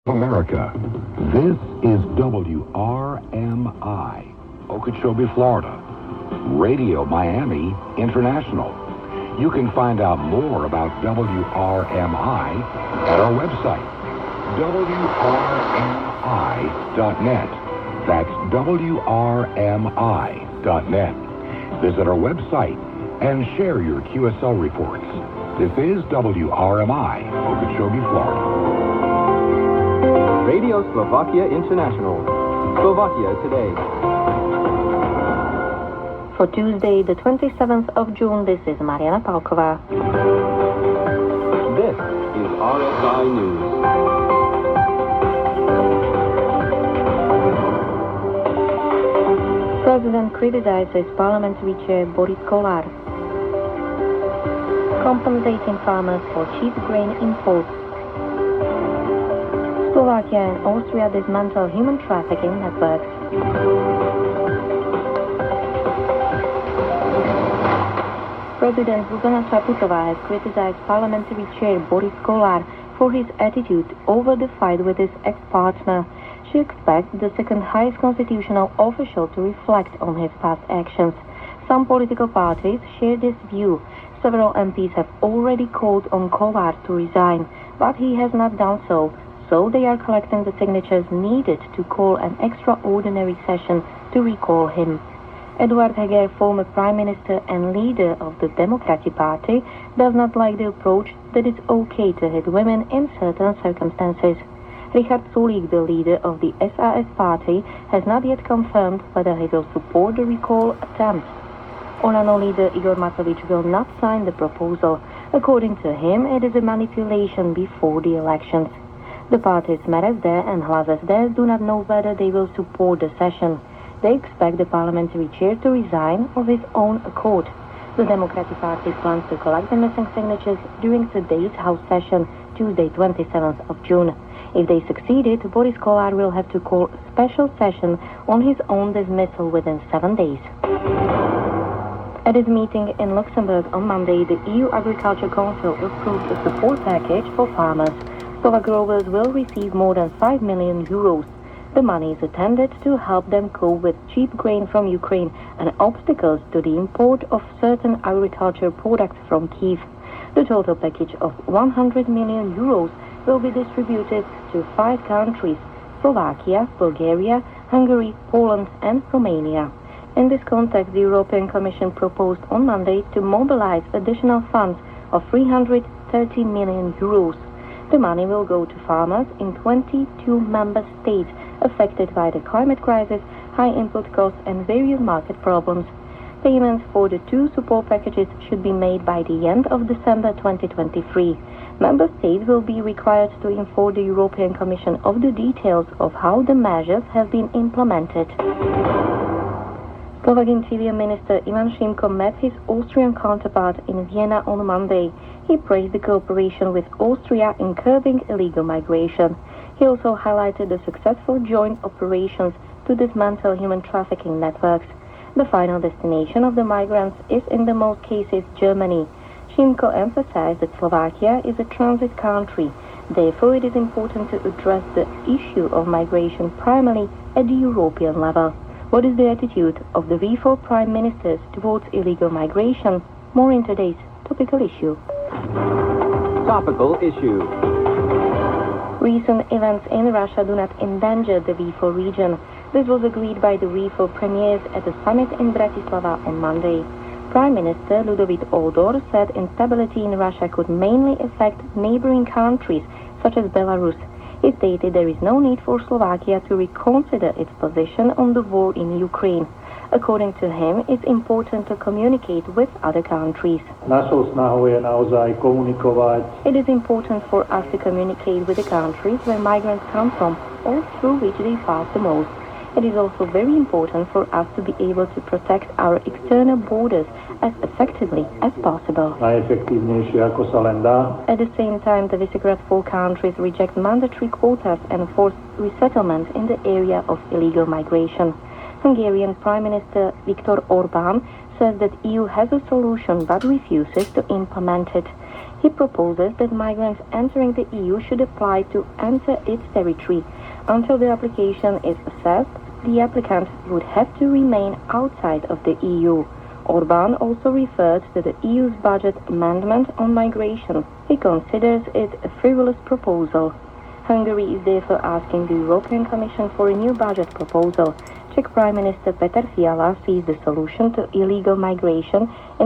America. This is WRMI, Okeechobee, Florida. Radio Miami International. You can find out more about WRMI at our website, WRMI.net. That's WRMI.net. Visit our website and share your QSL reports. This is WRMI, Okeechobee, Florida. Radio Slovakia International. Slovakia Today. For Tuesday, the 27th of June, this is Mariana Palková. This is RSI News. President criticizes parliamentary chair Boris Kolar. Compensating farmers for cheap grain imports. Slovakia and Austria dismantle human trafficking networks. President Zuzana Čaputová has criticized parliamentary chair Boris Kolar for his attitude over the fight with his ex-partner. She expects the second highest constitutional official to reflect on his past actions. Some political parties share this view. Several MPs have already called on Kolar to resign, but he has not done so. So they are collecting the signatures needed to call an extraordinary session to recall him. Eduard Heger, former Prime Minister and leader of the Democratic Party, does not like the approach that it's okay to hit women in certain circumstances. Richard Sulík, the leader of the SAS party, has not yet confirmed whether he will support the recall attempt. Olano leader Igor Matovič will not sign the proposal. According to him, it is a manipulation before the elections. The parties MRSD and Hlas SD do not know whether they will support the session. They expect the parliamentary chair to resign of his own accord. The Democratic Party plans to collect the missing signatures during today's House session, Tuesday 27th of June. If they succeeded, Boris Kolar will have to call a special session on his own dismissal within 7 days. At its meeting in Luxembourg on Monday, the EU Agriculture Council approved a support package for farmers. Slovak growers will receive more than 5 million euros. The money is intended to help them cope with cheap grain from Ukraine and obstacles to the import of certain agriculture products from Kyiv. The total package of 100 million euros will be distributed to 5 countries: Slovakia, Bulgaria, Hungary, Poland and Romania. In this context, the European Commission proposed on Monday to mobilize additional funds of 330 million euros. The money will go to farmers in 22 member states affected by the climate crisis, high input costs and various market problems. Payments for the 2 support packages should be made by the end of December 2023. Member states will be required to inform the European Commission of the details of how the measures have been implemented. Slovak Interior Minister Ivan Šimko met his Austrian counterpart in Vienna on Monday. He praised the cooperation with Austria in curbing illegal migration. He also highlighted the successful joint operations to dismantle human trafficking networks. The final destination of the migrants is in the most cases Germany. Šimko emphasized that Slovakia is a transit country. Therefore, it is important to address the issue of migration primarily at the European level. What is the attitude of the V4 prime ministers towards illegal migration? More in today's topical issue. Topical issue. Recent events in Russia do not endanger the V4 region. This was agreed by the V4 premiers at a summit in Bratislava on Monday. Prime Minister Ludovít Ódor said instability in Russia could mainly affect neighboring countries, such as Belarus. He stated there is no need for Slovakia to reconsider its position on the war in Ukraine. According to him, it's important to communicate with other countries. Našou snahou je naozaj komunikovať. It is important for us to communicate with the countries where migrants come from or through which they pass the most. It is also very important for us to be able to protect our external borders as effectively as possible. Najefektívnejšie ako sa len dá. At the same time, the Visegrad 4 countries reject mandatory quotas and forced resettlement in the area of illegal migration. Hungarian Prime Minister Viktor Orbán says that EU has a solution but refuses to implement it. He proposes that migrants entering the EU should apply to enter its territory. Until the application is assessed, the applicant would have to remain outside of the EU. Orbán also referred to the EU's budget amendment on migration. He considers it a frivolous proposal. Hungary is therefore asking the European Commission for a new budget proposal. Czech Prime Minister Petr Fiala sees the solution to illegal migration in a